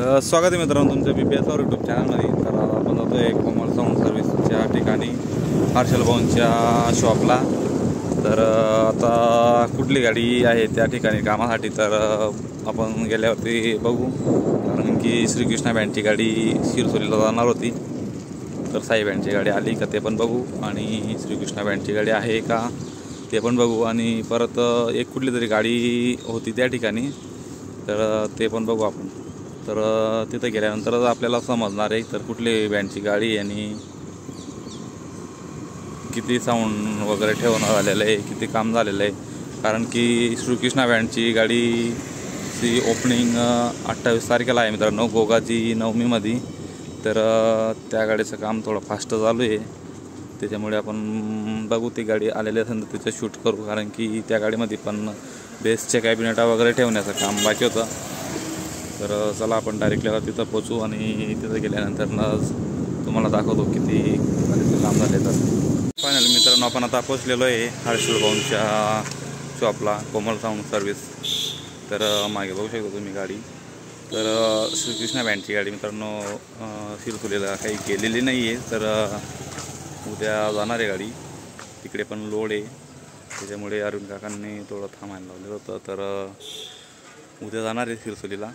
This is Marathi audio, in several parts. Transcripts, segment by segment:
स्वागत आहे मित्रांनो तुमच्या BPS यूट्यूब चॅनलमध्ये। तर आपण जातो आहे कोमल साऊंड सर्व्हिसच्या ठिकाणी हर्षल भाऊंच्या शॉपला। तर आता कुठली गाडी आहे त्या ठिकाणी कामासाठी तर आपण गेल्यावरती बघू, कारण की श्रीकृष्णा बँडची गाडी शिरसोलीला जाणार होती। तर साई बँडची गाडी आली का ते पण बघू, आणि श्रीकृष्णा बँडची गाडी आहे का ते पण बघू, आणि परत एक कुठली तरी गाडी होती त्या ठिकाणी तर ते पण बघू आपण। तर तिथे गेल्यानंतरच आपल्याला समजणार आहे तर कुठली बँडची गाडी आणि किती साऊंड वगैरे ठेवणं झालेलं आहे, किती काम झालेलं आहे। कारण की श्रीकृष्णा बँडची गाडीची ओपनिंग 28 तारखेला आहे मित्रांनो, गोगाची नवमीमध्ये। तर त्या गाडीचं काम थोडं फास्ट चालू आहे, त्याच्यामुळे आपण बघू ती गाडी आलेली असेल तर तिचं शूट करू, कारण की त्या गाडीमध्ये पण बेसच्या कॅबिनेटा वगैरे ठेवण्याचं काम बाकी होतं। तर चला आपण डायरेक्टली तिथं पोचू, आणि तिथं गेल्यानंतर तुम्हाला दाखवतो किती काम झाले। तर फायनली मित्रांनो आपण आता पोचलेलो आहे हर्षल भाऊंच्या शॉपला, कोमल साऊंड सर्व्हिस। तर मागे बघू शकता तुम्ही गाडी। तर श्रीकृष्णा बँडची गाडी मित्रांनो शिरसोलीला काही गेलेली नाही आहे, तर उद्या जाणार आहे गाडी। तिकडे पण लोड आहे, त्याच्यामुळे अरुण काकांनी थोडं थांबायला लावलेलं होतं। तर उद्या जाणार आहे शिरसोलीला,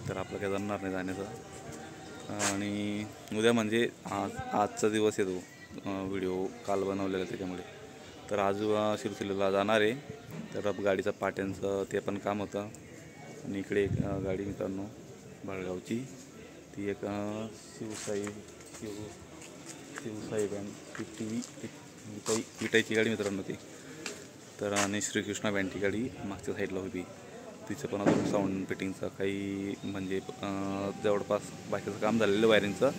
तर आपलं काय जमणार नाही जाण्याचं। आणि उद्या म्हणजे आजचा दिवस येतो, व्हिडिओ काल बनवलेला त्याच्यामुळे। तर आज शिरसोलीला जाणार आहे, तर गाडीचं पाट्यांचं ते पण काम होतं। आणि इकडे एक गाडी मित्रांनो बळगावची, ती एक शिवसाई बँड विटाईची गाडी मित्रांनो ती। तर आणि श्रीकृष्णा बँडची गाडी मागच्या साईडला होती, तिचं पण अजून साऊंड फिटिंगचं काही म्हणजे जवळपास बाकीचं काम झालेलं, वायरिंगचं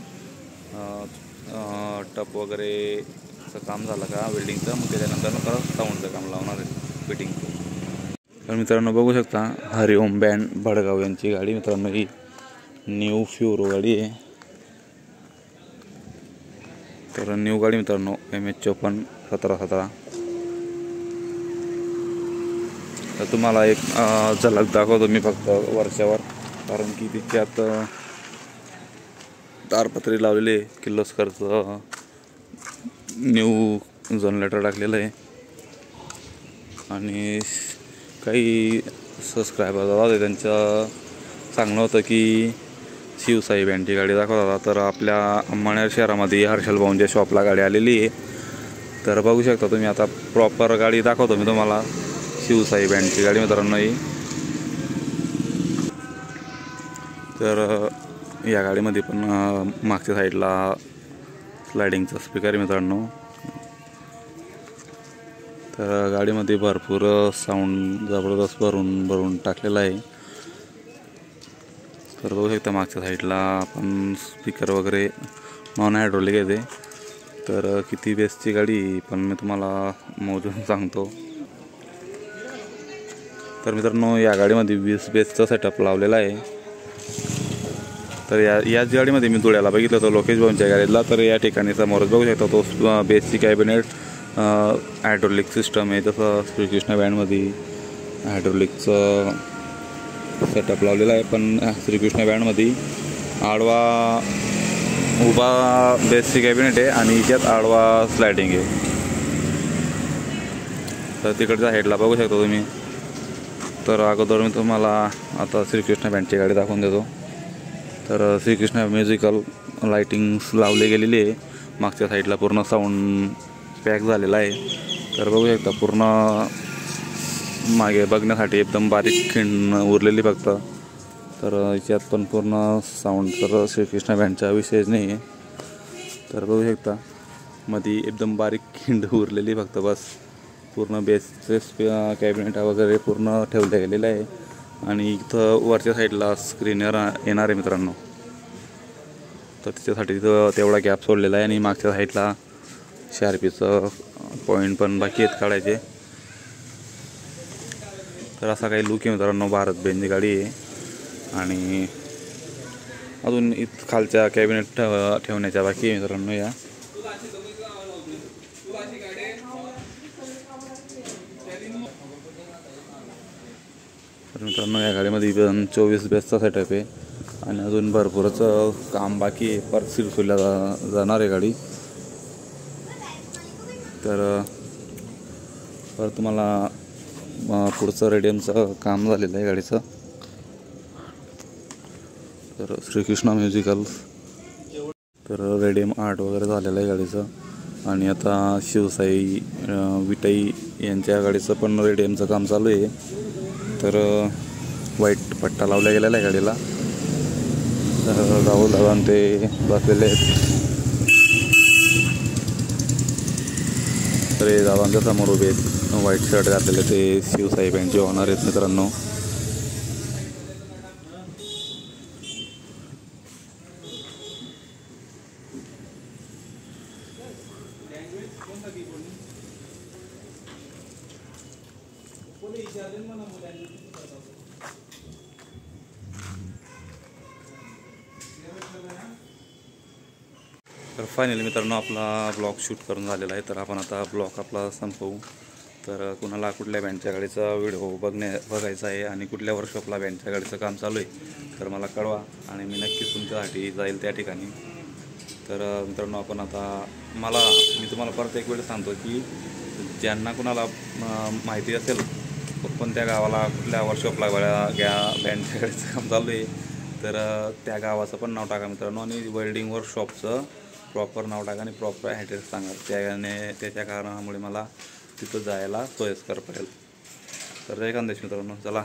टप वगैरेचं काम झालं का वेल्डिंगचं, मग त्याच्यानंतर परत साऊंडचं काम लावणार आहे फिटिंगचं। तर मित्रांनो बघू शकता हरिओम बँड भडगाव यांची गाडी मित्रांनो, ही न्यू फ्युरो गाडी आहे। तर न्यू गाडी मित्रांनो MH54 1717। तर तुम्हाला एक झलक दाखवतो मी फक्त वरच्यावर, कारण की तिच्यात तारपत्री लावलेले आहे, किर्लोस्करचं न्यू जनरेटर टाकलेलं आहे। आणि काही सबस्क्रायबर होते त्यांचं सांगणं होतं की शिवसाई बँडची गाडी दाखवत होता। तर आपल्या अंमळनेर शहरामध्ये हर्षल भाऊंच्या शॉपला गाडी आलेली आहे। तर बघू शकता तुम्ही, आता प्रॉपर गाडी दाखवतो मी तुम्हाला, शिवसाई बँडची गाडी मित्रांनो ही। तर या गाडीमध्ये पण मागच्या साईडला स्लायडिंगचा स्पीकर आहे मित्रांनो। तर गाडीमध्ये भरपूर साऊंड जबरदस्त भरून टाकलेला आहे। तर बघू शकता मागच्या साईडला पण स्पीकर वगैरे नॉन हायड्रोलिक आहे ते। तर किती बेसची गाडी पण मी तुम्हाला मोजून सांगतो। तर मित्रांनो या गाडीमध्ये 20 बेसचा सेटअप लावलेला आहे। तर याच गाडीमध्ये मी धुळ्याला बघितलं होतं लोकेश भाऊंच्या गाडीला। तर या ठिकाणी समोरच बघू शकता तो बेसची कॅबिनेट हायड्रोलिक सिस्टम आहे, तसं श्रीकृष्णा बँडमध्ये हायड्रोलिकचं सेटअप लावलेला आहे। पण श्रीकृष्णा बँडमध्ये आडवा उभा बेसची कॅबिनेट आहे, आणि त्यात आडवा स्लायडिंग आहे। तर तिकडच्या साईडला बघू शकता तुम्ही। तर अगोदर मी तुम्हाला आता श्रीकृष्णा बँडची गाडी दाखवून देतो। तर श्रीकृष्णा म्युझिकल लाइटिंग्स लावले गेलेली आहे, मागच्या साईडला पूर्ण साऊंड पॅक झालेला आहे। तर बघू शकता पूर्ण मागे बघण्यासाठी एकदम बारीक खिंड उरलेली फक्त। तर याच्यात पण पूर्ण साऊंड तर श्रीकृष्णा बँडचा विषयच नाही आहे। तर बघू शकता मध्ये एकदम बारीक खिंड उरलेली फक्त बस, पूर्ण बेसचे कॅबिनेटा वगैरे पूर्ण ठेवले गेलेलं आहे। आणि इथं वरच्या साईडला स्क्रीनर येणार आहे मित्रांनो, तर त्याच्यासाठी तिथं तेवढा गॅप सोडलेला आहे। आणि मागच्या साईडला शार्पीचं पॉईंट पण बाकी आहेत काढायचे। तर असा काही लुक आहे मित्रांनो, भारत बेंजची गाडी आहे। आणि अजून खालच्या कॅबिनेट ठेवण्याच्या बाकी आहे मित्रांनो या। तर मित्रांनो या गाडीमध्ये 24 बेसचा सेटअप आहे। आणि अजून भरपूरच काम बाकी आहे. परत सिरसोलीला जाणार आहे गाडी. तर परत तुम्हाला पुढचं रेडियमचं काम झालेलं आहे गाडीचं. तर श्रीकृष्णा म्युझिकल, तर रेडियम आर्ट वगैरे झालेलं आहे गाडीचं. आणि आता शिवसाई विटाई यांच्या गाडीचं पण रेडियमचं काम चालू आहे. तर व्हाईट पट्टा लावला गेलेला आहे गाडीला. तर राहुल दादा ते बसलेले आहेत. तर हे दादांच्या समोर उभे आहेत, व्हाईट शर्ट घातलेले, ते शिवसाई बँडचे ओनर आहेत मित्रांनो. तर फायनली मित्रांनो आपला ब्लॉग शूट करून झालेला आहे. तर आपण आता ब्लॉग आपला संपवू. तर कुणाला कुठल्या बँडच्या गाडीचा व्हिडिओ बघायचा आहे आणि कुठल्या वर्कशॉपला बँडच्या गाडीचं काम चालू आहे तर मला कळवा आणि मी नक्कीच तुमच्यासाठी जाईल त्या ठिकाणी. तर मित्रांनो आपण आता मी तुम्हाला परत एक वेळ सांगतो की ज्यांना कुणाला माहिती असेल पण त्या गावाला कुठल्या वर्कशॉपला बँडच्या गाडीचं काम चालू आहे तर त्या गावाचं पण नाव टाका मित्रांनो आणि वेल्डिंग वर्कशॉपचं प्रॉपर नाव टाका आणि प्रॉपर ॲड्रेस सांगा. त्याच्या कारणामुळे मला तिथं जायला सोयीस्कर पडेल. तर एखाद्याच मित्रांनो चला.